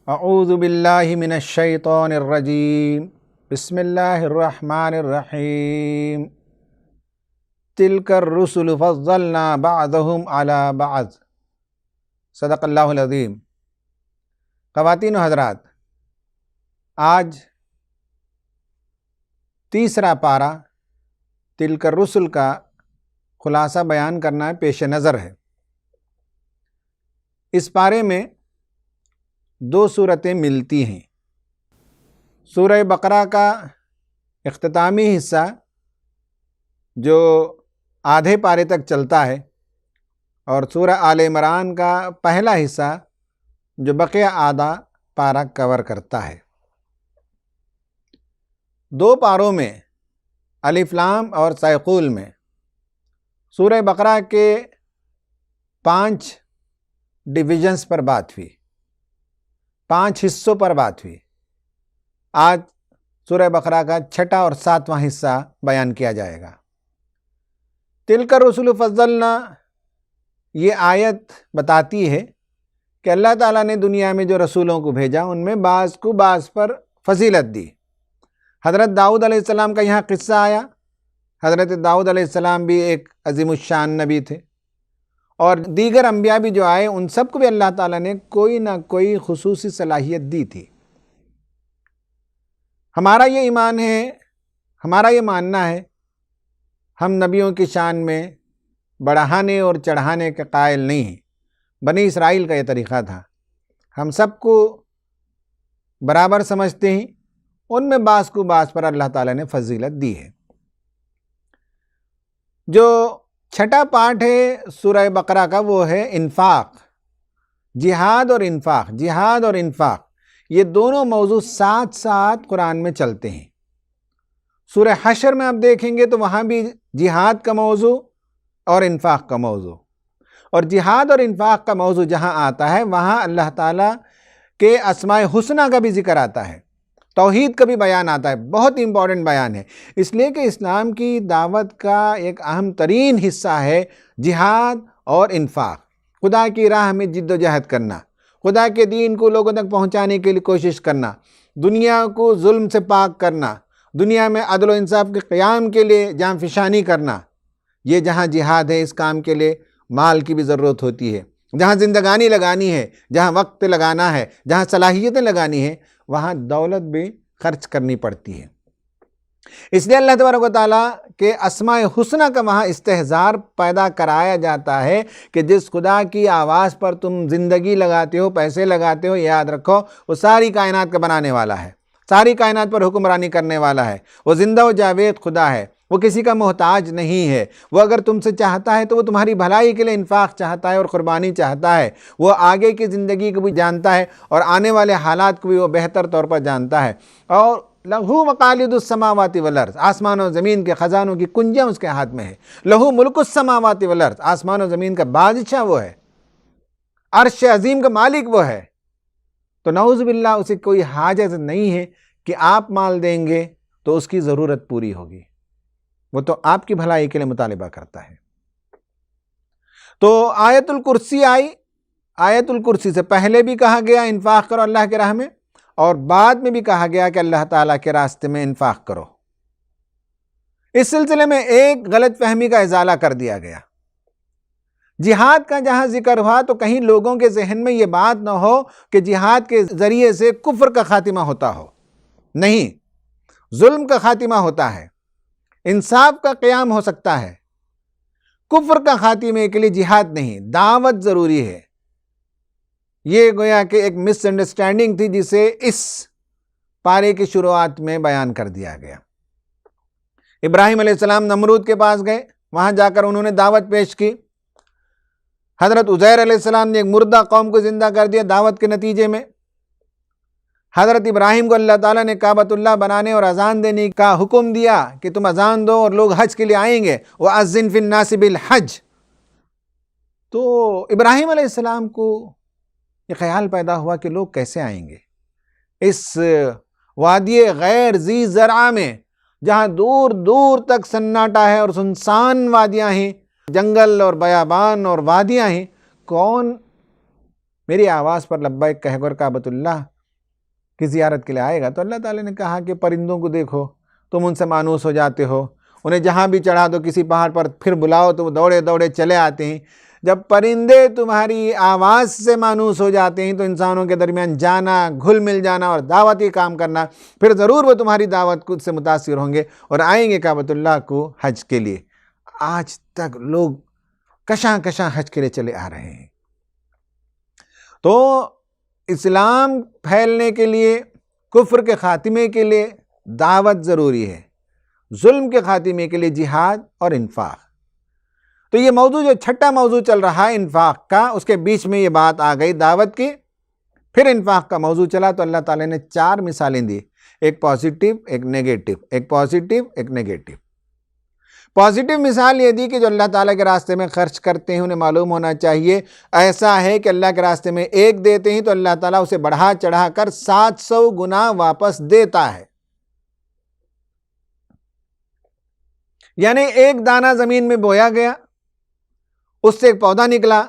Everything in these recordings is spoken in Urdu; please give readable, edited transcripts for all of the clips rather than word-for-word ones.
اعوذ باللہ من الشیطان الرجیم بسم اللہ الرحمن الرحیم تلک الرسل فضلنا بعضهم علی بعض صدق اللہ العظیم۔ خواتین و حضرات، آج تیسرا پارہ تلک الرسل کا خلاصہ بیان کرنا پیش نظر ہے۔ اس پارے میں دو صورتیں ملتی ہیں۔ سورہ بقرہ کا اختتامی حصہ جو آدھے پارے تک چلتا ہے، اور سورہ آل عمران کا پہلا حصہ جو بقیہ آدھا پارہ کور کرتا ہے۔ دو پاروں میں الف لام اور سیقول میں سورہ بقرہ کے 5 ڈویژنز پر بات ہوئی، 5 حصوں پر بات ہوئی۔ آج سورہ بقرہ کا 6واں اور 7واں حصہ بیان کیا جائے گا۔ تلک الرسل فضلنا، یہ آیت بتاتی ہے کہ اللہ تعالیٰ نے دنیا میں جو رسولوں کو بھیجا ان میں بعض کو بعض پر فضیلت دی۔ حضرت داؤد علیہ السلام کا یہاں قصہ آیا۔ حضرت داؤد علیہ السلام بھی ایک عظیم الشان نبی تھے، اور دیگر انبیاء بھی جو آئے ان سب کو بھی اللہ تعالیٰ نے کوئی نہ کوئی خصوصی صلاحیت دی تھی۔ ہمارا یہ ایمان ہے، ہمارا یہ ماننا ہے، ہم نبیوں کی شان میں بڑھانے اور چڑھانے کے قائل نہیں ہیں۔ بنی اسرائیل کا یہ طریقہ تھا، ہم سب کو برابر سمجھتے ہیں، ان میں بعض کو بعض پر اللہ تعالیٰ نے فضیلت دی ہے۔ جو 6واں پارٹ ہے سورہ بقرہ کا وہ ہے انفاق، جہاد اور انفاق۔ جہاد اور انفاق یہ دونوں موضوع ساتھ ساتھ قرآن میں چلتے ہیں۔ سورہ حشر میں آپ دیکھیں گے تو وہاں بھی جہاد کا موضوع اور انفاق کا موضوع، اور جہاد اور انفاق کا موضوع جہاں آتا ہے وہاں اللہ تعالیٰ کے اسماء حسنہ کا بھی ذکر آتا ہے، توحید کا بھی بیان آتا ہے۔ بہت امپورٹنٹ بیان ہے، اس لیے کہ اسلام کی دعوت کا ایک اہم ترین حصہ ہے جہاد اور انفاق۔ خدا کی راہ میں جد و جہد کرنا، خدا کے دین کو لوگوں تک پہنچانے کے لیے کوشش کرنا، دنیا کو ظلم سے پاک کرنا، دنیا میں عدل و انصاف کے قیام کے لیے جان فشانی کرنا۔ یہ جہاں جہاد ہے، اس کام کے لیے مال کی بھی ضرورت ہوتی ہے۔ جہاں زندگانی لگانی ہے، جہاں وقت لگانا ہے، جہاں صلاحیتیں لگانی ہیں، وہاں دولت بھی خرچ کرنی پڑتی ہے۔ اس لیے اللہ تبارک و تعالیٰ کے اسماء حسنہ کا وہاں استحضار پیدا کرایا جاتا ہے کہ جس خدا کی آواز پر تم زندگی لگاتے ہو، پیسے لگاتے ہو، یاد رکھو وہ ساری کائنات کا بنانے والا ہے، ساری کائنات پر حکمرانی کرنے والا ہے۔ وہ زندہ و جاوید خدا ہے، وہ کسی کا محتاج نہیں ہے۔ وہ اگر تم سے چاہتا ہے تو وہ تمہاری بھلائی کے لیے انفاق چاہتا ہے اور قربانی چاہتا ہے۔ وہ آگے کی زندگی کو بھی جانتا ہے اور آنے والے حالات کو بھی وہ بہتر طور پر جانتا ہے۔ اور لہو مقالید السماوات والارض، آسمان و زمین کے خزانوں کی کنجیاں اس کے ہاتھ میں ہے۔ لہو ملک السماوات والارض، آسمان و زمین کا بادشاہ وہ ہے، عرش عظیم کا مالک وہ ہے۔ تو نعوذ باللہ اسے کوئی حاجت نہیں ہے کہ آپ مال دیں گے تو اس کی ضرورت پوری ہوگی، وہ تو آپ کی بھلائی کے لیے مطالبہ کرتا ہے۔ تو آیت الکرسی آئی، آیت الکرسی سے پہلے بھی کہا گیا انفاق کرو اللہ کے راہ میں، اور بعد میں بھی کہا گیا کہ اللہ تعالیٰ کے راستے میں انفاق کرو۔ اس سلسلے میں ایک غلط فہمی کا ازالہ کر دیا گیا۔ جہاد کا جہاں ذکر ہوا تو کہیں لوگوں کے ذہن میں یہ بات نہ ہو کہ جہاد کے ذریعے سے کفر کا خاتمہ ہوتا ہو۔ نہیں، ظلم کا خاتمہ ہوتا ہے، انصاف کا قیام ہو سکتا ہے۔ کفر کا خاتمے کے لیے جہاد نہیں، دعوت ضروری ہے۔ یہ گویا کہ ایک مس انڈرسٹینڈنگ تھی جسے اس پارے کی شروعات میں بیان کر دیا گیا۔ ابراہیم علیہ السلام نمرود کے پاس گئے، وہاں جا کر انہوں نے دعوت پیش کی۔ حضرت عزیر علیہ السلام نے ایک مردہ قوم کو زندہ کر دیا دعوت کے نتیجے میں۔ حضرت ابراہیم کو اللہ تعالیٰ نے کعبۃ اللہ بنانے اور اذان دینے کا حکم دیا کہ تم اذان دو اور لوگ حج کے لیے آئیں گے، وَأَذِّن فِي النَّاسِ بِالْحَجِّ۔ تو ابراہیم علیہ السلام کو یہ خیال پیدا ہوا کہ لوگ کیسے آئیں گے اس وادی غیر ذی زرع میں، جہاں دور دور تک سناٹا ہے اور سنسان وادیاں ہیں، جنگل اور بیابان اور وادیاں ہیں۔ کون میری آواز پر لبیک کہہ کر کعبۃ اللہ کی زیارت کے لیے آئے گا تو اللہ تعالیٰ نے کہا کہ پرندوں کو دیکھو، تم ان سے مانوس ہو جاتے ہو، انہیں جہاں بھی چڑھا دو کسی پہاڑ پر، پھر بلاؤ تو وہ دوڑے دوڑے چلے آتے ہیں۔ جب پرندے تمہاری آواز سے مانوس ہو جاتے ہیں تو انسانوں کے درمیان جانا، گھل مل جانا اور دعوتی کام کرنا، پھر ضرور وہ تمہاری دعوت سے متاثر ہوں گے اور آئیں گے کعبۃ اللہ کو حج کے لیے۔ آج تک لوگ کشاں کشاں حج کے لیے چلے آ رہے ہیں۔ تو اسلام پھیلنے کے لیے، کفر کے خاتمے کے لیے دعوت ضروری ہے، ظلم کے خاتمے کے لیے جہاد اور انفاق۔ تو یہ موضوع جو چھٹا موضوع چل رہا ہے انفاق کا، اس کے بیچ میں یہ بات آ گئی دعوت کی، پھر انفاق کا موضوع چلا تو اللہ تعالیٰ نے 4 مثالیں دی، ایک پازیٹیو، ایک نیگیٹو، ایک پازیٹیو، ایک نیگیٹو۔ پازیٹیو مثال یہ دی کہ جو اللہ تعالیٰ کے راستے میں خرچ کرتے ہیں انہیں معلوم ہونا چاہیے ایسا ہے کہ اللہ کے راستے میں ایک دیتے ہیں تو اللہ تعالیٰ اسے بڑھا چڑھا کر 700 گنا واپس دیتا ہے۔ یعنی ایک دانہ زمین میں بویا گیا، اس سے ایک پودا نکلا،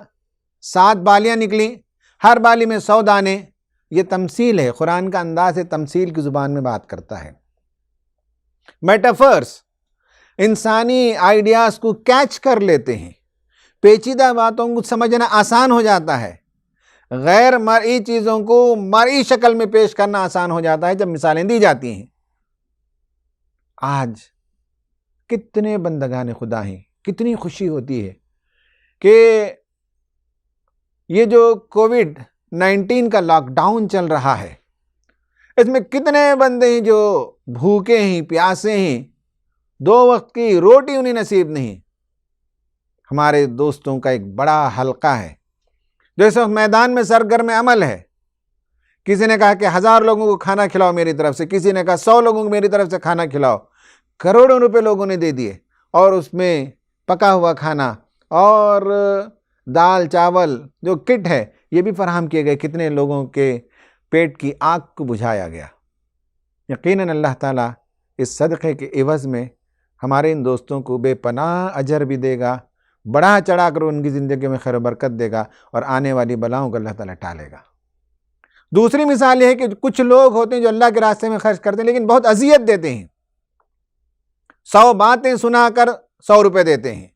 7 بالیاں نکلیں، ہر بالی میں 100 دانے۔ یہ تمثیل ہے، قرآن کا انداز ہے تمثیل کی زبان میں بات کرتا ہے۔ میٹافرز انسانی آئیڈیاز کو کیچ کر لیتے ہیں، پیچیدہ باتوں کو سمجھنا آسان ہو جاتا ہے، غیر مرئی چیزوں کو مرئی شکل میں پیش کرنا آسان ہو جاتا ہے جب مثالیں دی جاتی ہیں۔ آج کتنے بندگان خدا ہیں، کتنی خوشی ہوتی ہے کہ یہ جو کووڈ-19 کا لاک ڈاؤن چل رہا ہے، اس میں کتنے بندے ہیں جو بھوکے ہیں، پیاسے ہیں، 2 وقت کی روٹی انہیں نصیب نہیں۔ ہمارے دوستوں کا ایک بڑا حلقہ ہے جو اس وقت میدان میں سرگرم عمل ہے۔ کسی نے کہا کہ 1000 لوگوں کو کھانا کھلاؤ میری طرف سے، کسی نے کہا 100 لوگوں کو میری طرف سے کھانا کھلاؤ۔ کروڑوں روپے لوگوں نے دے دیے اور اس میں پکا ہوا کھانا اور دال چاول جو کٹ ہے یہ بھی فراہم کیے گئے، کتنے لوگوں کے پیٹ کی آگ کو بجھایا گیا۔ یقیناً اللہ تعالیٰ اس صدقے کے عوض میں ہمارے ان دوستوں کو بے پناہ اجر بھی دے گا، بڑھا چڑھا کر ان کی زندگی میں خیر و برکت دے گا اور آنے والی بلاؤں کو اللہ تعالیٰ ٹالے گا۔ دوسری مثال یہ ہے کہ کچھ لوگ ہوتے ہیں جو اللہ کے راستے میں خرچ کرتے ہیں لیکن بہت اذیت دیتے ہیں، 100 باتیں سنا کر 100 روپے دیتے ہیں۔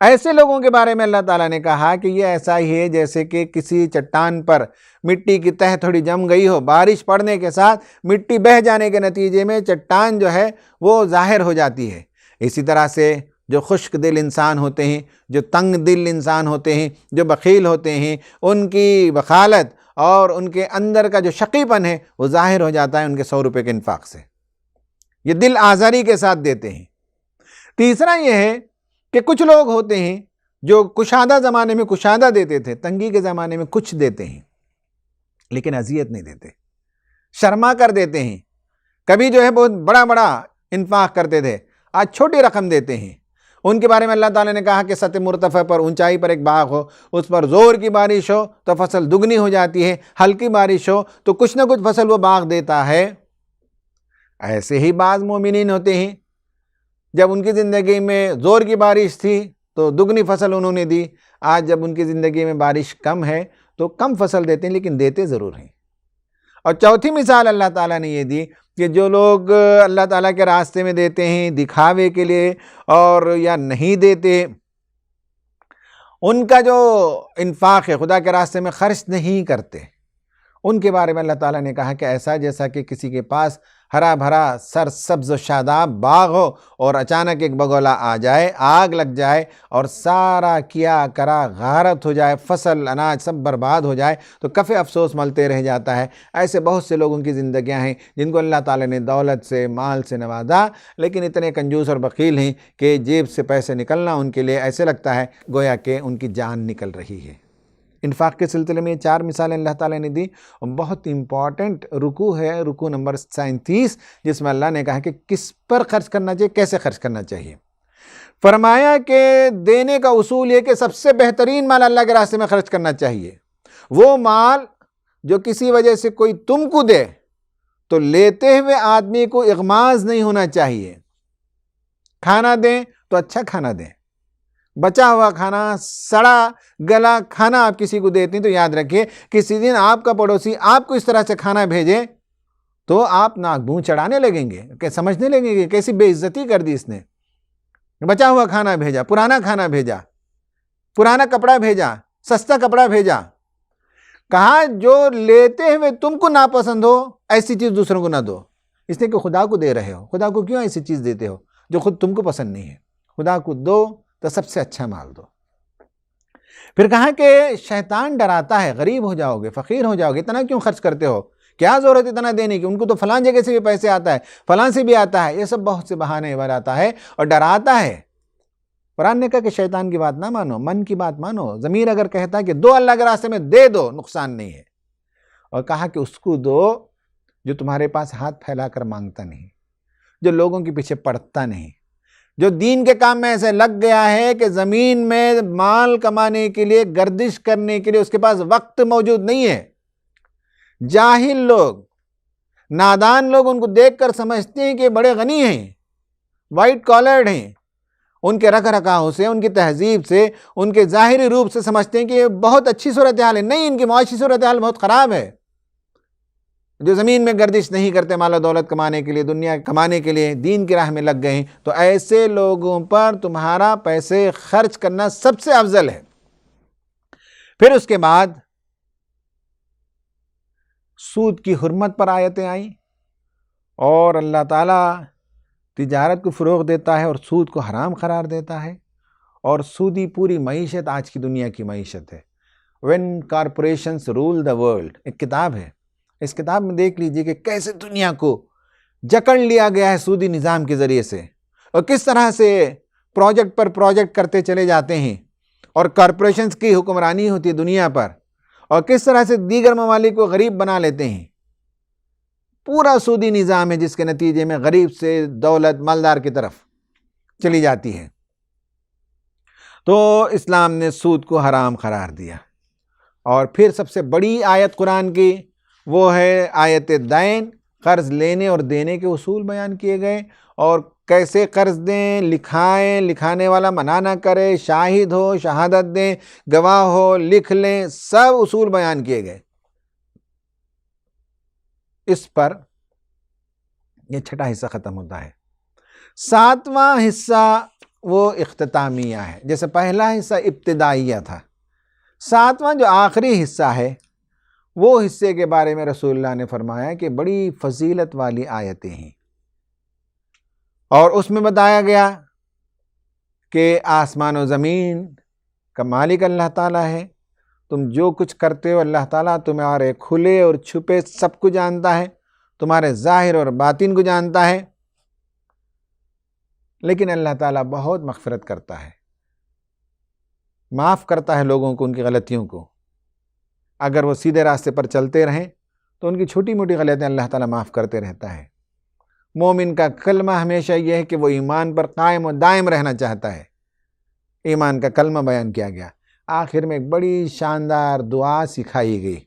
ایسے لوگوں کے بارے میں اللہ تعالیٰ نے کہا کہ یہ ایسا ہی ہے جیسے کہ کسی چٹان پر مٹی کی تہ تھوڑی جم گئی ہو، بارش پڑنے کے ساتھ مٹی بہہ جانے کے نتیجے میں چٹان جو ہے وہ ظاہر ہو جاتی ہے۔ اسی طرح سے جو خشک دل انسان ہوتے ہیں، جو تنگ دل انسان ہوتے ہیں، جو بخیل ہوتے ہیں، ان کی بخالت اور ان کے اندر کا جو شقی پن ہے وہ ظاہر ہو جاتا ہے ان کے 100 روپے کے انفاق سے۔ یہ دل آزاری کے ساتھ دیتے ہیں۔ تیسرا یہ ہے کہ کچھ لوگ ہوتے ہیں جو کشادہ زمانے میں کشادہ دیتے تھے، تنگی کے زمانے میں کچھ دیتے ہیں لیکن اذیت نہیں دیتے، شرما کر دیتے ہیں۔ کبھی جو ہے بہت بڑا بڑا انفاق کرتے تھے، آج چھوٹی رقم دیتے ہیں۔ ان کے بارے میں اللہ تعالیٰ نے کہا کہ سطح مرتفع پر، اونچائی پر ایک باغ ہو، اس پر زور کی بارش ہو تو فصل دگنی ہو جاتی ہے، ہلکی بارش ہو تو کچھ نہ کچھ فصل وہ باغ دیتا ہے۔ ایسے ہی بعض مومنین ہوتے ہیں، جب ان کی زندگی میں زور کی بارش تھی تو دگنی فصل انہوں نے دی، آج جب ان کی زندگی میں بارش کم ہے تو کم فصل دیتے ہیں لیکن دیتے ضرور ہیں۔ اور چوتھی مثال اللہ تعالیٰ نے یہ دی کہ جو لوگ اللہ تعالیٰ کے راستے میں دیتے ہیں دکھاوے کے لیے اور یا نہیں دیتے، ان کا جو انفاق ہے خدا کے راستے میں خرچ نہیں کرتے، ان کے بارے میں اللہ تعالیٰ نے کہا کہ ایسا جیسا کہ کسی کے پاس ہرا بھرا سرسبز و شاداب باغ ہو اور اچانک ایک بگولا آ جائے، آگ لگ جائے اور سارا کیا کرا غارت ہو جائے، فصل اناج سب برباد ہو جائے تو کف افسوس ملتے رہ جاتا ہے۔ ایسے بہت سے لوگوں کی زندگیاں ہیں جن کو اللہ تعالیٰ نے دولت سے، مال سے نوازا لیکن اتنے کنجوس اور بخیل ہیں کہ جیب سے پیسے نکلنا ان کے لیے ایسے لگتا ہے گویا کہ ان کی جان نکل رہی ہے۔ انفاق کے سلسلے میں 4 مثالیں اللہ تعالیٰ نے دی اور بہت امپورٹنٹ رکوع ہے، رکوع نمبر 37، جس میں اللہ نے کہا کہ کس پر خرچ کرنا چاہیے، کیسے خرچ کرنا چاہیے۔ فرمایا کہ دینے کا اصول یہ کہ سب سے بہترین مال اللہ کے راستے میں خرچ کرنا چاہیے، وہ مال جو کسی وجہ سے کوئی تم کو دے تو لیتے ہوئے آدمی کو اغماض نہیں ہونا چاہیے۔ کھانا دیں تو اچھا کھانا دیں، بچا ہوا کھانا، سڑا گلا کھانا آپ کسی کو دیتے ہیں تو یاد رکھیے کسی دن آپ کا پڑوسی آپ کو اس طرح سے کھانا بھیجے تو آپ ناک منہ چڑھانے لگیں گے کہ سمجھنے لگیں گے کیسی بے عزتی کر دی اس نے. بچا ہوا کھانا بھیجا، پرانا کھانا بھیجا، پرانا کپڑا بھیجا، سستا کپڑا بھیجا. کہا جو لیتے ہوئے تم کو ناپسند ہو ایسی چیز دوسروں کو نہ دو، اس لیے کہ خدا کو دے رہے ہو. خدا کو کیوں ایسی چیز دیتے ہو جو خود تم کو پسند نہیں ہے؟ خدا کو دو تو سب سے اچھا مال دو. پھر کہا کہ شیطان ڈراتا ہے غریب ہو جاؤ گے، فقیر ہو جاؤ گے، اتنا کیوں خرچ کرتے ہو، کیا ضرورت اتنا دینے کی، ان کو تو فلاں جگہ سے بھی پیسے آتا ہے، فلاں سے بھی آتا ہے. یہ سب بہت سے بہانے بناتا ہے اور ڈراتا ہے. قرآن نے کہا کہ شیطان کی بات نہ مانو، من کی بات مانو. ضمیر اگر کہتا ہے کہ دو اللہ کے راستے میں دے دو، نقصان نہیں ہے. اور کہا کہ اس کو دو جو تمہارے پاس ہاتھ پھیلا کر مانگتا نہیں، جو لوگوں کے پیچھے پڑتا نہیں، جو دین کے کام میں ایسے لگ گیا ہے کہ زمین میں مال کمانے کے لیے، گردش کرنے کے لیے اس کے پاس وقت موجود نہیں ہے. جاہل لوگ، نادان لوگ ان کو دیکھ کر سمجھتے ہیں کہ بڑے غنی ہیں، وائٹ کالرڈ ہیں. ان کے رکھ رکھاؤ سے، ان کی تہذیب سے، ان کے ظاہری روپ سے سمجھتے ہیں کہ یہ بہت اچھی صورتحال ہے. نہیں، ان کی معاشی صورتحال بہت خراب ہے. جو زمین میں گردش نہیں کرتے مال و دولت کمانے کے لیے، دنیا کمانے کے لیے، دین کی راہ میں لگ گئے ہیں، تو ایسے لوگوں پر تمہارا پیسے خرچ کرنا سب سے افضل ہے. پھر اس کے بعد سود کی حرمت پر آیتیں آئیں اور اللہ تعالیٰ تجارت کو فروغ دیتا ہے اور سود کو حرام قرار دیتا ہے. اور سودی پوری معیشت آج کی دنیا کی معیشت ہے. When corporations rule the world، ایک کتاب ہے، اس کتاب میں دیکھ لیجئے کہ کیسے دنیا کو جکڑ لیا گیا ہے سودی نظام کے ذریعے سے، اور کس طرح سے پروجیکٹ پر پروجیکٹ کرتے چلے جاتے ہیں اور کارپوریشنز کی حکمرانی ہوتی ہے دنیا پر، اور کس طرح سے دیگر ممالک کو غریب بنا لیتے ہیں. پورا سودی نظام ہے جس کے نتیجے میں غریب سے دولت مالدار کی طرف چلی جاتی ہے. تو اسلام نے سود کو حرام قرار دیا. اور پھر سب سے بڑی آیت قرآن کی وہ ہے آیت دین، قرض لینے اور دینے کے اصول بیان کیے گئے، اور کیسے قرض دیں، لکھائیں، لکھانے والا منع نہ کرے، شاہد ہو شہادت دیں، گواہ ہو لکھ لیں، سب اصول بیان کیے گئے. اس پر یہ چھٹا حصہ ختم ہوتا ہے. ساتواں حصہ وہ اختتامیہ ہے. جیسے پہلا حصہ ابتدائیہ تھا، ساتواں جو آخری حصہ ہے وہ حصے کے بارے میں رسول اللہ نے فرمایا کہ بڑی فضیلت والی آیتیں ہیں. اور اس میں بتایا گیا کہ آسمان و زمین کا مالک اللہ تعالیٰ ہے. تم جو کچھ کرتے ہو اللہ تعالیٰ تمہارے کھلے اور چھپے سب کو جانتا ہے، تمہارے ظاہر اور باطن کو جانتا ہے. لیکن اللہ تعالیٰ بہت مغفرت کرتا ہے، معاف کرتا ہے لوگوں کو ان کی غلطیوں کو. اگر وہ سیدھے راستے پر چلتے رہیں تو ان کی چھوٹی موٹی غلطیاں اللہ تعالیٰ معاف کرتے رہتا ہے. مومن کا کلمہ ہمیشہ یہ ہے کہ وہ ایمان پر قائم و دائم رہنا چاہتا ہے. ایمان کا کلمہ بیان کیا گیا. آخر میں ایک بڑی شاندار دعا سکھائی گئی.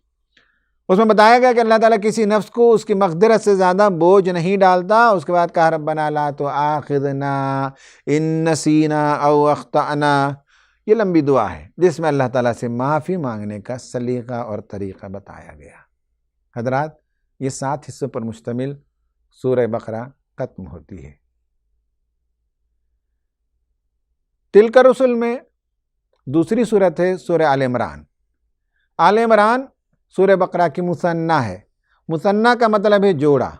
اس میں بتایا گیا کہ اللہ تعالیٰ کسی نفس کو اس کی مقدرت سے زیادہ بوجھ نہیں ڈالتا. اس کے بعد کہا ربنا لا تؤاخذنا ان نسینا او اخطأنا. یہ لمبی دعا ہے جس میں اللہ تعالیٰ سے معافی مانگنے کا سلیقہ اور طریقہ بتایا گیا. حضرات، یہ 7 حصوں پر مشتمل سورہ بقرہ ختم ہوتی ہے. تلک الرسل میں دوسری صورت ہے سورہ آل عمران. آل عمران سورہ بقرہ کی مثنیٰ ہے. مثنیٰ کا مطلب ہے جوڑا.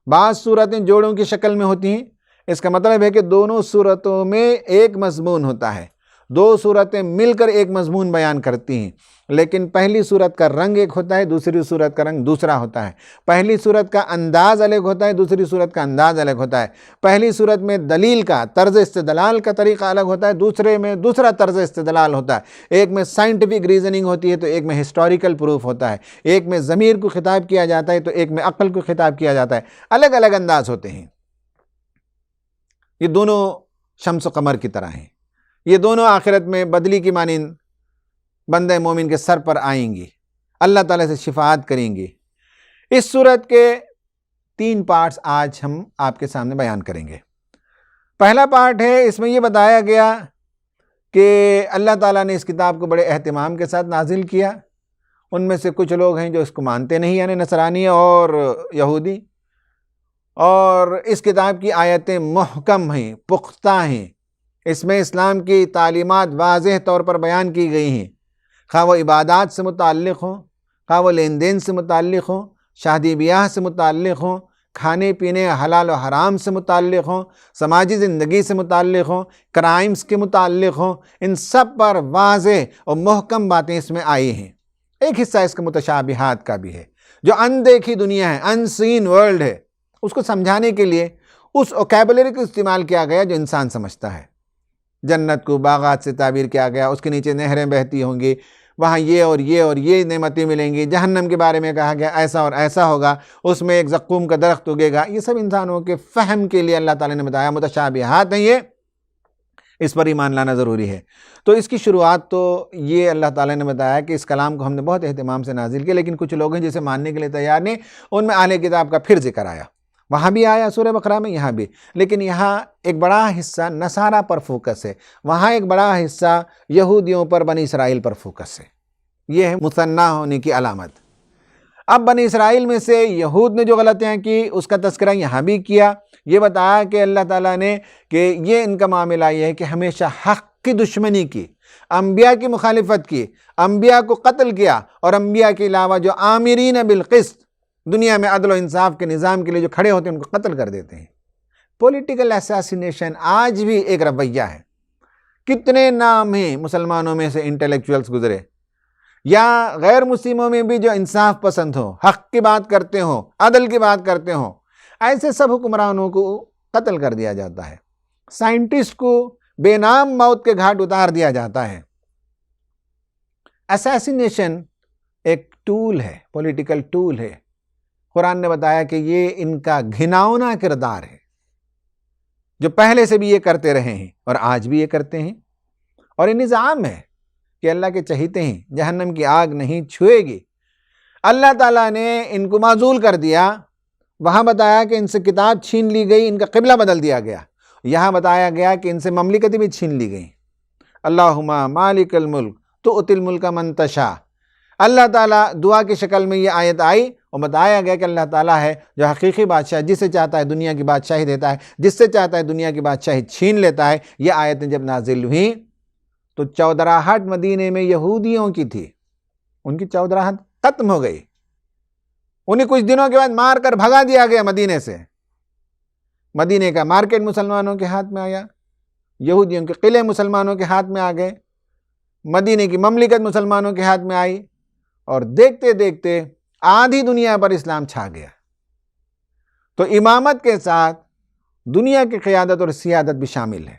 بعض صورتیں جوڑوں کی شکل میں ہوتی ہیں، اس کا مطلب ہے کہ دونوں صورتوں میں ایک مضمون ہوتا ہے. 2 صورتیں مل کر ایک مضمون بیان کرتی ہیں، لیکن پہلی صورت کا رنگ ایک ہوتا ہے، دوسری صورت کا رنگ دوسرا ہوتا ہے. پہلی صورت کا انداز الگ ہوتا ہے، دوسری صورت کا انداز الگ ہوتا ہے. پہلی صورت میں دلیل کا طرز استدلال کا طریقہ الگ ہوتا ہے، دوسرے میں دوسرا طرز استدلال ہوتا ہے. ایک میں سائنٹیفک ریزننگ ہوتی ہے تو ایک میں ہسٹوریکل پروف ہوتا ہے. ایک میں ضمیر کو خطاب کیا جاتا ہے تو ایک میں عقل کو خطاب کیا جاتا ہے. الگ الگ انداز ہوتے ہیں. یہ دونوں شمس و قمر کی طرح ہیں. یہ دونوں آخرت میں بدلی کی مانند بندہ مومن کے سر پر آئیں گی، اللہ تعالیٰ سے شفاعت کریں گی. اس صورت کے 3 پارٹس آج ہم آپ کے سامنے بیان کریں گے. پہلا پارٹ ہے، اس میں یہ بتایا گیا کہ اللہ تعالیٰ نے اس کتاب کو بڑے اہتمام کے ساتھ نازل کیا. ان میں سے کچھ لوگ ہیں جو اس کو مانتے نہیں، یعنی نصرانی اور یہودی، اور اس کتاب کی آیتیں محکم ہیں، پختہ ہیں، اس میں اسلام کی تعلیمات واضح طور پر بیان کی گئی ہیں، خواہ وہ عبادات سے متعلق ہوں، خواہ وہ لین دین سے متعلق ہوں، شادی بیاہ سے متعلق ہوں، کھانے پینے حلال و حرام سے متعلق ہوں، سماجی زندگی سے متعلق ہوں، کرائمز کے متعلق ہوں، ان سب پر واضح اور محکم باتیں اس میں آئی ہیں. ایک حصہ اس کے متشابہات کا بھی ہے، جو اندیکھی دنیا ہے، ان سین ورلڈ ہے، اس کو سمجھانے کے لیے اس وکیبلری کو استعمال کیا گیا جو انسان سمجھتا ہے. جنت کو باغات سے تعبیر کیا گیا، اس کے نیچے نہریں بہتی ہوں گی، وہاں یہ اور یہ اور یہ نعمتیں ملیں گی. جہنم کے بارے میں کہا گیا ایسا اور ایسا ہوگا، اس میں ایک زقوم کا درخت اگے گا. یہ سب انسانوں کے فہم کے لیے اللہ تعالیٰ نے بتایا، متشابہات ہیں یہ، اس پر ایمان لانا ضروری ہے. تو اس کی شروعات تو یہ اللہ تعالیٰ نے بتایا کہ اس کلام کو ہم نے بہت اہتمام سے نازل کیا، لیکن کچھ لوگ ہیں جسے ماننے کے لیے تیار نہیں. ان میں اہل کتاب کا پھر ذکر آیا، وہاں بھی آیا سورہ بقرہ میں، یہاں بھی، لیکن یہاں ایک بڑا حصہ نصارہ پر فوکس ہے، وہاں ایک بڑا حصہ یہودیوں پر، بنی اسرائیل پر فوکس ہے. یہ ہے مثنیٰ ہونے کی علامت. اب بنی اسرائیل میں سے یہود نے جو غلطیاں کی اس کا تذکرہ یہاں بھی کیا. یہ بتایا کہ اللہ تعالیٰ نے کہ یہ ان کا معاملہ یہ ہے کہ ہمیشہ حق کی دشمنی کی، انبیاء کی مخالفت کی، انبیاء کو قتل کیا، اور انبیاء کے علاوہ جو آمرین بالقسط، دنیا میں عدل و انصاف کے نظام کے لیے جو کھڑے ہوتے ہیں ان کو قتل کر دیتے ہیں. پولیٹیکل اساسینیشن آج بھی ایک رویہ ہے. کتنے نام ہیں مسلمانوں میں سے انٹلیکچوئلز گزرے، یا غیر مسلموں میں بھی جو انصاف پسند ہوں، حق کی بات کرتے ہوں، عدل کی بات کرتے ہوں، ایسے سب حکمرانوں کو قتل کر دیا جاتا ہے. سائنٹسٹ کو بے نام موت کے گھاٹ اتار دیا جاتا ہے. اساسینیشن ایک ٹول ہے، پولیٹیکل ٹول ہے. قرآن نے بتایا کہ یہ ان کا گھناؤنا کردار ہے، جو پہلے سے بھی یہ کرتے رہے ہیں اور آج بھی یہ کرتے ہیں. اور یہ نظام ہے کہ اللہ کے چہیتے ہیں، جہنم کی آگ نہیں چھوئے گی. اللہ تعالیٰ نے ان کو معزول کر دیا. وہاں بتایا کہ ان سے کتاب چھین لی گئی، ان کا قبلہ بدل دیا گیا. یہاں بتایا گیا کہ ان سے مملکتیں بھی چھین لی گئیں. اللہم مالک الملک تؤتی الملک من تشاء. اللہ تعالیٰ دعا کی شکل میں یہ آیت آئی اور بتایا گیا کہ اللہ تعالیٰ ہے جو حقیقی بادشاہ، جسے چاہتا ہے دنیا کی بادشاہی دیتا ہے، جس سے چاہتا ہے دنیا کی بادشاہی چھین لیتا ہے. یہ آیتیں جب نازل ہوئیں تو چودراہٹ مدینے میں یہودیوں کی تھی، ان کی چودراہٹ ختم ہو گئی. انہیں کچھ دنوں کے بعد مار کر بھگا دیا گیا مدینے سے. مدینے کا مارکیٹ مسلمانوں کے ہاتھ میں آیا، یہودیوں کے قلعے مسلمانوں کے ہاتھ میں آ گئے، مدینے کی مملکت مسلمانوں کے ہاتھ میں آئی، اور دیکھتے دیکھتے آدھی دنیا پر اسلام چھا گیا. تو امامت کے ساتھ دنیا کی قیادت اور سیادت بھی شامل ہے.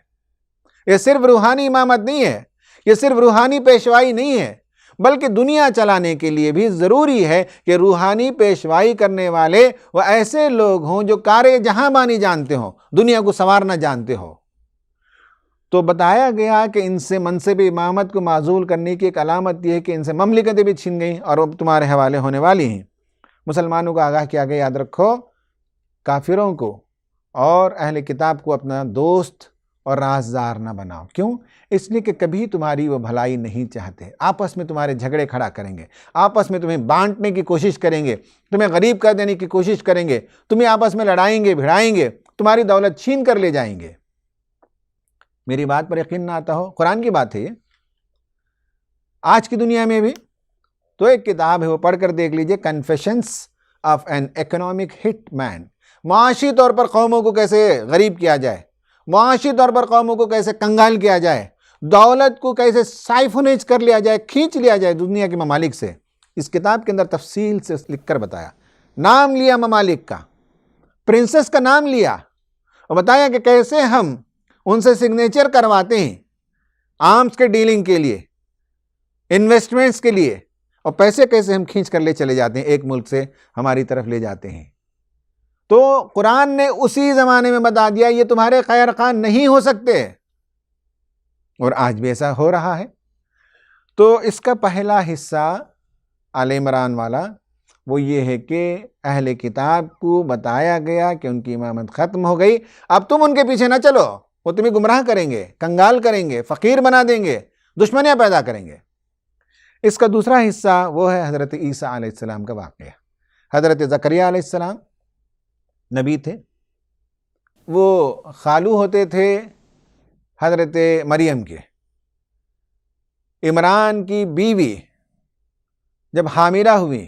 یہ صرف روحانی امامت نہیں ہے، یہ صرف روحانی پیشوائی نہیں ہے، بلکہ دنیا چلانے کے لیے بھی ضروری ہے کہ روحانی پیشوائی کرنے والے وہ ایسے لوگ ہوں جو کار جہاں بانی جانتے ہوں، دنیا کو سنوارنا جانتے ہوں. تو بتایا گیا کہ ان سے منصب امامت کو معزول کرنے کی ایک علامت یہ ہے کہ ان سے مملکتیں بھی چھن گئیں اور اب تمہارے حوالے ہونے والی ہیں. مسلمانوں کو آگاہ کیا گیا، یاد رکھو کافروں کو اور اہل کتاب کو اپنا دوست اور رازدار نہ بناؤ. کیوں؟ اس لیے کہ کبھی تمہاری وہ بھلائی نہیں چاہتے. آپس میں تمہارے جھگڑے کھڑا کریں گے، آپس میں تمہیں بانٹنے کی کوشش کریں گے، تمہیں غریب کر دینے کی کوشش کریں گے، تمہیں آپس میں لڑائیں گے، بھڑائیں گے، تمہاری دولت چھین کر لے جائیں گے. میری بات پر یقین نہ آتا ہو، قرآن کی بات ہے یہ. آج کی دنیا میں بھی تو ایک کتاب ہے، وہ پڑھ کر دیکھ لیجئے، کنفیشنز آف این اکنامک ہٹ مین. معاشی طور پر قوموں کو کیسے غریب کیا جائے، معاشی طور پر قوموں کو کیسے کنگال کیا جائے، دولت کو کیسے سائفونیج کر لیا جائے، کھینچ لیا جائے دنیا کے ممالک سے. اس کتاب کے اندر تفصیل سے لکھ کر بتایا، نام لیا ممالک کا، پرنسس کا نام لیا، اور بتایا کہ کیسے ہم ان سے سگنیچر کرواتے ہیں آرمز کے ڈیلنگ کے لیے، انویسٹمنٹس کے لیے، اور پیسے کیسے ہم کھینچ کر لے چلے جاتے ہیں، ایک ملک سے ہماری طرف لے جاتے ہیں. تو قرآن نے اسی زمانے میں بتا دیا یہ تمہارے خیر خواہ نہیں ہو سکتے، اور آج بھی ایسا ہو رہا ہے. تو اس کا پہلا حصہ آل عمران والا وہ یہ ہے کہ اہل کتاب کو بتایا گیا کہ ان کی امامت ختم ہو گئی، اب تم ان کے پیچھے نہ چلو، وہ تمہیں گمراہ کریں گے، کنگال کریں گے، فقیر بنا دیں گے، دشمنیاں پیدا کریں گے۔ اس کا دوسرا حصہ وہ ہے حضرت عیسیٰ علیہ السلام کا واقعہ۔ حضرت زکریا علیہ السلام نبی تھے، وہ خالو ہوتے تھے حضرت مریم کے۔ عمران کی بیوی جب حاملہ ہوئی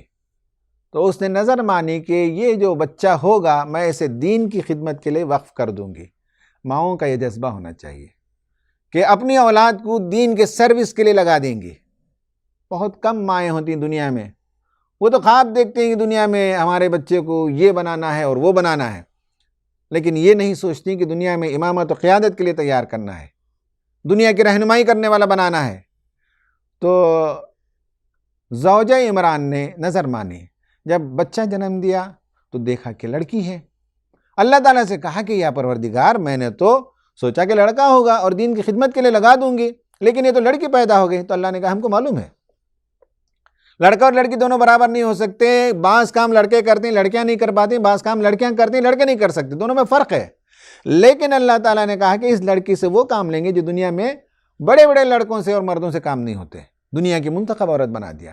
تو اس نے نظر مانی کہ یہ جو بچہ ہوگا میں اسے دین کی خدمت کے لیے وقف کر دوں گی۔ ماؤں کا یہ جذبہ ہونا چاہیے کہ اپنی اولاد کو دین کے سروس کے لیے لگا دیں گی۔ بہت کم مائیں ہوتی ہیں دنیا میں، وہ تو خواب دیکھتے ہیں کہ دنیا میں ہمارے بچے کو یہ بنانا ہے اور وہ بنانا ہے، لیکن یہ نہیں سوچتی کہ دنیا میں امامت و قیادت کے لیے تیار کرنا ہے، دنیا کی رہنمائی کرنے والا بنانا ہے۔ تو زوجہ عمران نے نظر مانی، جب بچہ جنم دیا تو دیکھا کہ لڑکی ہے۔ اللہ تعالیٰ سے کہا کہ یا پروردگار، میں نے تو سوچا کہ لڑکا ہوگا اور دین کی خدمت کے لیے لگا دوں گی، لیکن یہ تو لڑکی پیدا ہو گئی۔ تو اللہ نے کہا ہم کو معلوم ہے لڑکا اور لڑکی دونوں برابر نہیں ہو سکتے، بعض کام لڑکے کرتے ہیں لڑکیاں نہیں کر پاتی، بعض کام لڑکیاں کرتی ہیں لڑکے نہیں کر سکتے، دونوں میں فرق ہے۔ لیکن اللہ تعالیٰ نے کہا کہ اس لڑکی سے وہ کام لیں گے جو دنیا میں بڑے بڑے لڑکوں سے اور مردوں سے کام نہیں ہوتے، دنیا کی منتخب عورت بنا دیا،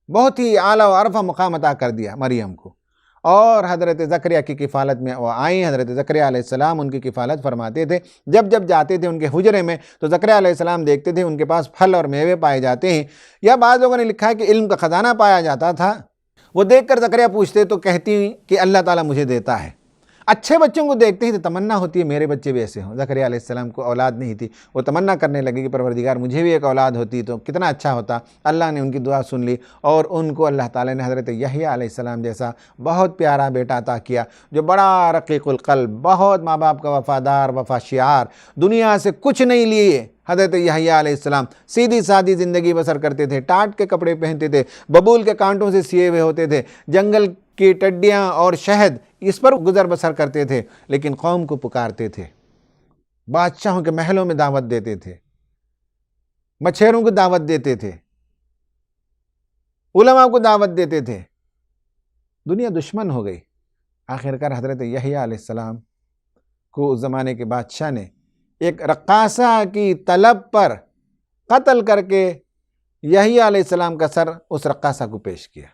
بہت ہی اعلیٰ و عرفہ مقام عطا کر دیا مریم کو۔ اور حضرت زکریا کی کفالت میں وہ آئیں۔ حضرت زکریا علیہ السلام ان کی کفالت فرماتے تھے، جب جب جاتے تھے ان کے حجرے میں تو زکریا علیہ السلام دیکھتے تھے ان کے پاس پھل اور میوے پائے جاتے ہیں، یا بعض لوگوں نے لکھا ہے کہ علم کا خزانہ پایا جاتا تھا۔ وہ دیکھ کر زکریا پوچھتے تو کہتی کہ اللہ تعالیٰ مجھے دیتا ہے۔ اچھے بچوں کو دیکھتے ہیں تو تمنا ہوتی ہے میرے بچے بھی ایسے ہوں۔ زکریا علیہ السلام کو اولاد نہیں تھی، وہ تمنا کرنے لگے کہ پروردگار مجھے بھی ایک اولاد ہوتی تو کتنا اچھا ہوتا۔ اللہ نے ان کی دعا سن لی اور ان کو اللہ تعالیٰ نے حضرت یحییٰ علیہ السلام جیسا بہت پیارا بیٹا عطا کیا، جو بڑا رقیق القلب، بہت ماں باپ کا وفادار، وفا شعار، دنیا سے کچھ نہیں لیے۔ حضرت یحییٰ علیہ السلام سیدھی سادی زندگی بسر کرتے تھے، ٹاٹ کے کپڑے پہنتے تھے، ببول کے کانٹوں سے سیے ہوئے ہوتے تھے، جنگل کی ٹڈیاں اور شہد اس پر گزر بسر کرتے تھے، لیکن قوم کو پکارتے تھے، بادشاہوں کے محلوں میں دعوت دیتے تھے، مچھیروں کو دعوت دیتے تھے، علماء کو دعوت دیتے تھے۔ دنیا دشمن ہو گئی، آخرکار حضرت یحییٰ علیہ السلام کو اس زمانے کے بادشاہ نے ایک رقاصہ کی طلب پر قتل کر کے یحییٰ علیہ السلام کا سر اس رقاصہ کو پیش کیا۔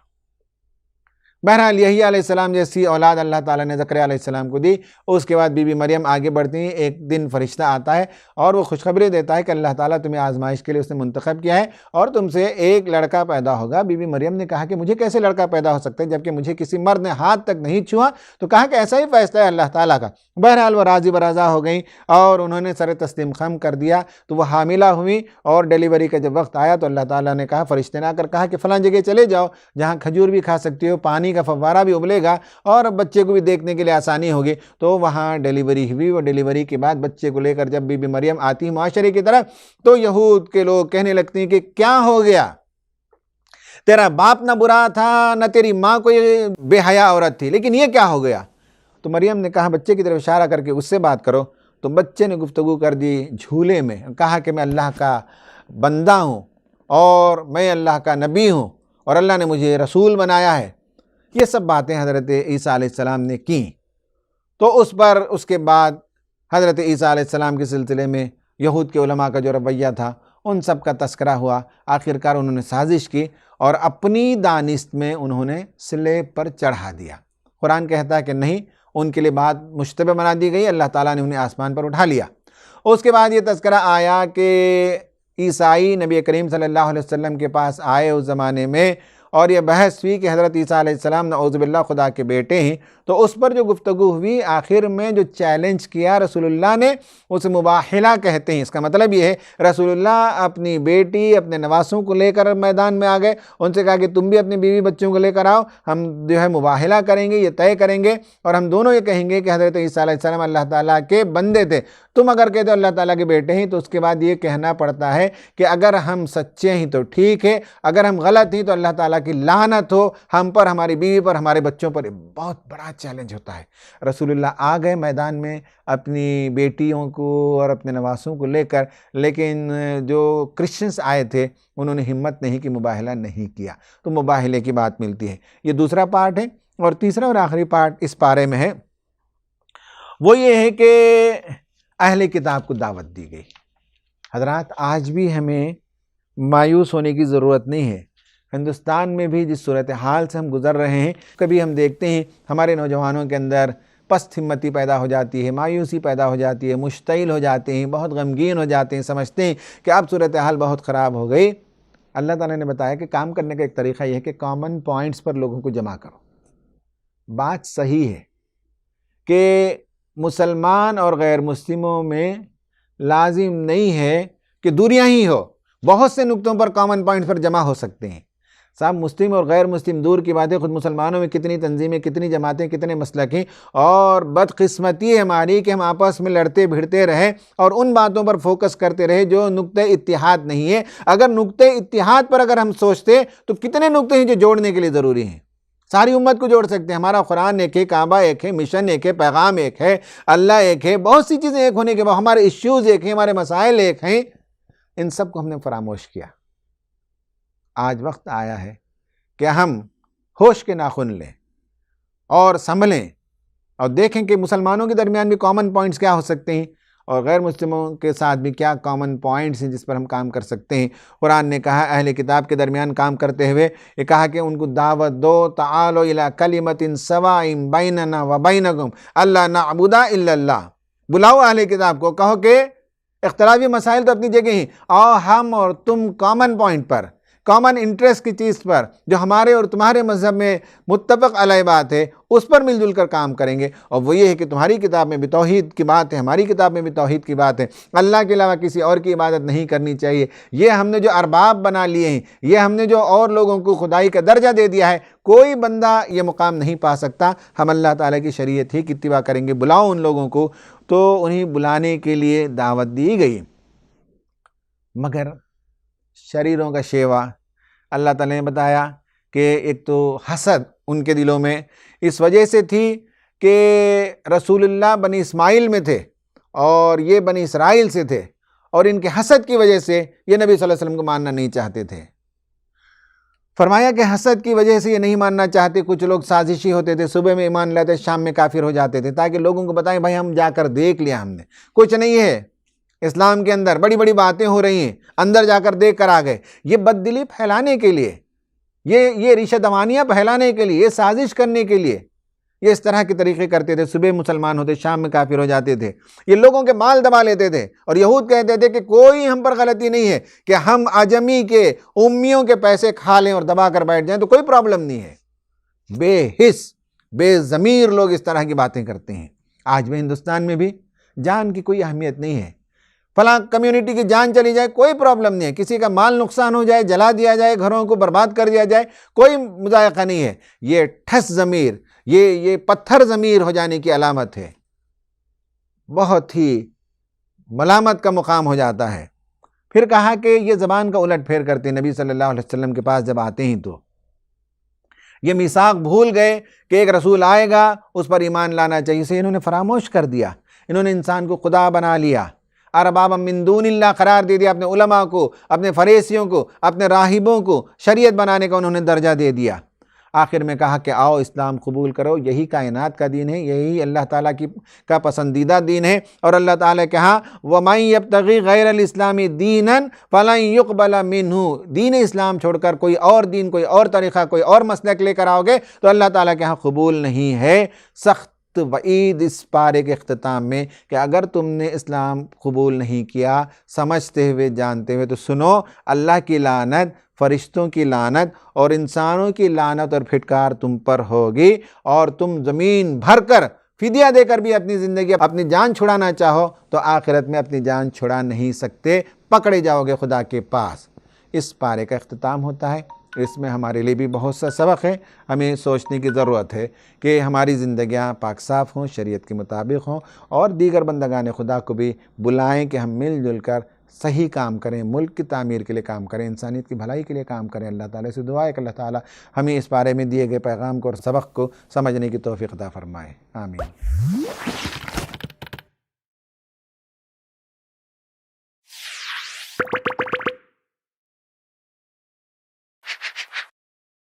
بہرحال یحییٰ علیہ السلام جیسی اولاد اللہ تعالیٰ نے زکریا علیہ السلام کو دی۔ اس کے بعد بی بی مریم آگے بڑھتی ہیں، ایک دن فرشتہ آتا ہے اور وہ خوشخبری دیتا ہے کہ اللہ تعالیٰ تمہیں آزمائش کے لیے اس نے منتخب کیا ہے اور تم سے ایک لڑکا پیدا ہوگا۔ بی بی مریم نے کہا کہ مجھے کیسے لڑکا پیدا ہو سکتا ہے جبکہ مجھے کسی مرد نے ہاتھ تک نہیں چھوا؟ تو کہا کہ ایسا ہی فیصلہ ہے اللہ تعالیٰ کا۔ بہرحال وہ راضی برضا ہو گئیں اور انہوں نے سر تسلیم خم کر دیا۔ تو وہ حاملہ ہوئی اور ڈیلیوری کا جب وقت آیا تو اللہ تعالیٰ نے کہا، فرشتے نے آ کر کہا کہ فلاں جگہ چلے جاؤ جہاں کھجور بھی کھا سکتے ہو، پانی کا فوارہ بھی ابلے گا اور بچے کو بھی دیکھنے کے لیے آسانی ہوگی۔ تو وہاں ڈیلیوری ہوئی۔ وہ ڈیلیوری کے بعد بچے کو لے کر جب بی بی مریم آتی معاشرے کی طرف تو یہود کے لوگ کہنے لگتے ہیں کہ کیا ہو گیا، تیرا باپ نہ برا تھا نہ تیری ماں کوئی بے حیا عورت تھی، لیکن یہ کیا ہو گیا؟ تو مریم نے کہا بچے کی طرف اشارہ کر کے اس سے بات کرو۔ تو بچے نے گفتگو کر دی جھولے میں، کہا کہ میں اللہ کا بندہ ہوں اور میں اللہ کا نبی ہوں اور اللہ نے مجھے رسول بنایا ہے۔ یہ سب باتیں حضرت عیسیٰ علیہ السلام نے کیں۔ تو اس کے بعد حضرت عیسیٰ علیہ السلام کے سلسلے میں یہود کے علماء کا جو رویہ تھا ان سب کا تذکرہ ہوا۔ آخرکار انہوں نے سازش کی اور اپنی دانست میں انہوں نے سلیب پر چڑھا دیا۔ قرآن کہتا ہے کہ نہیں، ان کے لیے بات مشتبہ بنا دی گئی، اللہ تعالیٰ نے انہیں آسمان پر اٹھا لیا۔ اس کے بعد یہ تذکرہ آیا کہ عیسائی نبی کریم صلی اللہ علیہ وسلم کے پاس آئے اس زمانے میں اور یہ بحث ہوئی کہ حضرت عیسیٰ علیہ السلام نعوذ باللہ خدا کے بیٹے ہیں۔ تو اس پر جو گفتگو ہوئی، آخر میں جو چیلنج کیا رسول اللہ نے، اسے مباحلہ کہتے ہیں۔ اس کا مطلب یہ ہے رسول اللہ اپنی بیٹی اپنے نواسوں کو لے کر میدان میں آ گئے، ان سے کہا کہ تم بھی اپنی بیوی بچوں کو لے کر آؤ، ہم جو ہے مباحلہ کریں گے، یہ طے کریں گے اور ہم دونوں یہ کہیں گے کہ حضرت عیسیٰ علیہ السلام اللہ تعالیٰ کے بندے تھے، تم اگر کہتے ہو اللہ تعالیٰ کے بیٹے ہیں تو اس کے بعد یہ کہنا پڑتا ہے کہ اگر ہم سچے ہیں تو ٹھیک ہے، اگر ہم غلط ہیں تو اللہ تعالیٰ کی لعنت ہو ہم پر، ہماری بیوی پر، ہمارے بچوں پر۔ بہت بڑا چیلنج ہوتا ہے۔ رسول اللہ آ گئے میدان میں اپنی بیٹیوں کو اور اپنے نواسوں کو لے کر، لیکن جو کرسچنز آئے تھے انہوں نے ہمت نہیں کی، مباحلہ نہیں کیا۔ تو مباحلے کی بات ملتی ہے۔ یہ دوسرا پارٹ ہے۔ اور تیسرا اور آخری پارٹ اس پارے میں ہے، وہ یہ ہے کہ اہل کتاب کو دعوت دی گئی۔ حضرات آج بھی ہمیں مایوس ہونے کی ضرورت نہیں ہے۔ ہندوستان میں بھی جس صورتحال سے ہم گزر رہے ہیں، کبھی ہم دیکھتے ہیں ہمارے نوجوانوں کے اندر پست ہمتی پیدا ہو جاتی ہے، مایوسی پیدا ہو جاتی ہے، مشتعل ہو جاتے ہیں، بہت غمگین ہو جاتے ہیں، سمجھتے ہیں کہ اب صورتحال بہت خراب ہو گئی۔ اللہ تعالیٰ نے بتایا کہ کام کرنے کا ایک طریقہ یہ ہے کہ کامن پوائنٹس پر لوگوں کو جمع کرو۔ بات صحیح ہے کہ مسلمان اور غیر مسلموں میں لازم نہیں ہے کہ دوریاں ہی ہو، بہت سے نقطوں پر کامن پوائنٹس پر جمع ہو سکتے ہیں۔ صاحب مسلم اور غیر مسلم دور کی باتیں، خود مسلمانوں میں کتنی تنظیمیں، کتنی جماعتیں، کتنے مسلک ہیں، اور بدقسمتی ہے ہماری کہ ہم آپس میں لڑتے بھڑتے رہے اور ان باتوں پر فوکس کرتے رہے جو نقطہ اتحاد نہیں ہے۔ اگر نقطہ اتحاد پر اگر ہم سوچتے تو کتنے نقطے ہیں جو جوڑنے کے لیے ضروری ہیں، ساری امت کو جوڑ سکتے ہیں۔ ہمارا قرآن ایک ہے، کعبہ ایک ہے، مشن ایک ہے، پیغام ایک ہے، اللہ ایک ہے، بہت سی چیزیں ایک ہونے کے بعد ہمارے ایشوز ایک ہیں، ہمارے مسائل ایک ہیں، ان سب کو ہم نے فراموش کیا۔ آج وقت آیا ہے کہ ہم ہوش کے ناخن لیں اور سنبھلیں اور دیکھیں کہ مسلمانوں کے درمیان بھی کامن پوائنٹس کیا ہو سکتے ہیں اور غیر مسلموں کے ساتھ بھی کیا کامن پوائنٹس ہیں جس پر ہم کام کر سکتے ہیں۔ قرآن نے کہا اہل کتاب کے درمیان کام کرتے ہوئے یہ کہا کہ ان کو دعوت دو، تعالوا الی کلمۃ سواء بیننا وبینکم الا نعبد الا اللہ۔ بلاؤ اہل کتاب کو، کہو کہ اختلافی مسائل تو اپنی جگہ ہیں، آؤ ہم اور تم کامن پوائنٹ پر، کامن انٹرسٹ کی چیز پر، جو ہمارے اور تمہارے مذہب میں متفق علیہ بات ہے، اس پر مل جل کر کام کریں گے۔ اور وہ یہ ہے کہ تمہاری کتاب میں بھی توحید کی بات ہے، ہماری کتاب میں بھی توحید کی بات ہے، اللہ کے علاوہ کسی اور کی عبادت نہیں کرنی چاہیے۔ یہ ہم نے جو ارباب بنا لیے ہیں، یہ ہم نے جو اور لوگوں کو خدائی کا درجہ دے دیا ہے، کوئی بندہ یہ مقام نہیں پا سکتا۔ ہم اللہ تعالیٰ کی شریعت ہی کی اتباع کریں گے۔ بلاؤ ان لوگوں کو، تو انہیں بلانے کے لیے دعوت دی گئی، مگر شریروں کا شیوا اللہ تعالیٰ نے بتایا کہ ایک تو حسد ان کے دلوں میں اس وجہ سے تھی کہ رسول اللہ بنی اسماعیل میں تھے اور یہ بنی اسرائیل سے تھے، اور ان کے حسد کی وجہ سے یہ نبی صلی اللہ علیہ وسلم کو ماننا نہیں چاہتے تھے۔ فرمایا کہ حسد کی وجہ سے یہ نہیں ماننا چاہتے، کچھ لوگ سازشی ہوتے تھے، صبح میں ایمان لاتے، شام میں کافر ہو جاتے تھے، تاکہ لوگوں کو بتائیں بھائی ہم جا کر دیکھ لیا، ہم نے کچھ نہیں ہے اسلام کے اندر، بڑی بڑی باتیں ہو رہی ہیں، اندر جا کر دیکھ کر آ گئے۔ یہ بددلی پھیلانے کے لیے، یہ ریشہ دوانیاں پھیلانے کے لیے، یہ سازش کرنے کے لیے یہ اس طرح کے طریقے کرتے تھے۔ صبح مسلمان ہوتے، شام میں کافر ہو جاتے تھے، یہ لوگوں کے مال دبا لیتے تھے، اور یہود کہتے تھے کہ کوئی ہم پر غلطی نہیں ہے کہ ہم عجمی کے، امیوں کے پیسے کھا لیں اور دبا کر بیٹھ جائیں تو کوئی پرابلم نہیں ہے۔ بے حس، بے ضمیر لوگ اس طرح کی باتیں کرتے ہیں۔ آج بھی ہندوستان میں بھی جان کی کوئی اہمیت نہیں ہے، فلاں کمیونٹی کی جان چلی جائے کوئی پرابلم نہیں ہے، کسی کا مال نقصان ہو جائے، جلا دیا جائے، گھروں کو برباد کر دیا جائے، کوئی مضائقہ نہیں ہے۔ یہ ٹھس ضمیر، یہ پتھر ضمیر ہو جانے کی علامت ہے، بہت ہی ملامت کا مقام ہو جاتا ہے۔ پھر کہا کہ یہ زبان کا الٹ پھیر کرتے ہیں، نبی صلی اللہ علیہ وسلم کے پاس جب آتے ہیں تو یہ میثاق بھول گئے کہ ایک رسول آئے گا، اس پر ایمان لانا چاہیے، اسے انہوں نے فراموش کر دیا، انہوں نے انسان کو خدا بنا لیا، اربابا من دون اللہ قرار دے دیا، اپنے علماء کو، اپنے فریسیوں کو، اپنے راہبوں کو شریعت بنانے کا انہوں نے درجہ دے دیا۔ آخر میں کہا کہ آؤ اسلام قبول کرو، یہی کائنات کا دین ہے، یہی اللہ تعالیٰ کا پسندیدہ دین ہے۔ اور اللہ تعالیٰ کہا وَمَن يَبْتَغِي غَيْرَ الْإِسْلَامِ دِينًا فَلَن يُقْبَلَ مِنْهُ، دین اسلام چھوڑ کر کوئی اور دین، کوئی اور طریقہ، کوئی اور مسلک لے کر آؤ گے تو اللہ تعالیٰ کے ہاں قبول نہیں ہے۔ سخت وعید اس پارے کے اختتام میں کہ اگر تم نے اسلام قبول نہیں کیا سمجھتے ہوئے، جانتے ہوئے، تو سنو، اللہ کی لعنت، فرشتوں کی لعنت اور انسانوں کی لعنت اور پھٹکار تم پر ہوگی، اور تم زمین بھر کر فدیہ دے کر بھی اپنی زندگی، اپنی جان چھڑانا چاہو تو آخرت میں اپنی جان چھڑا نہیں سکتے، پکڑے جاؤ گے خدا کے پاس۔ اس پارے کا اختتام ہوتا ہے۔ اس میں ہمارے لیے بھی بہت سا سبق ہے، ہمیں سوچنے کی ضرورت ہے کہ ہماری زندگیاں پاک صاف ہوں، شریعت کے مطابق ہوں، اور دیگر بندگان خدا کو بھی بلائیں کہ ہم مل جل کر صحیح کام کریں، ملک کی تعمیر کے لیے کام کریں، انسانیت کی بھلائی کے لیے کام کریں۔ اللہ تعالیٰ سے دعا ہے کہ اللہ تعالیٰ ہمیں اس بارے میں دیے گئے پیغام کو اور سبق کو سمجھنے کی توفیق عطا فرمائے، آمین۔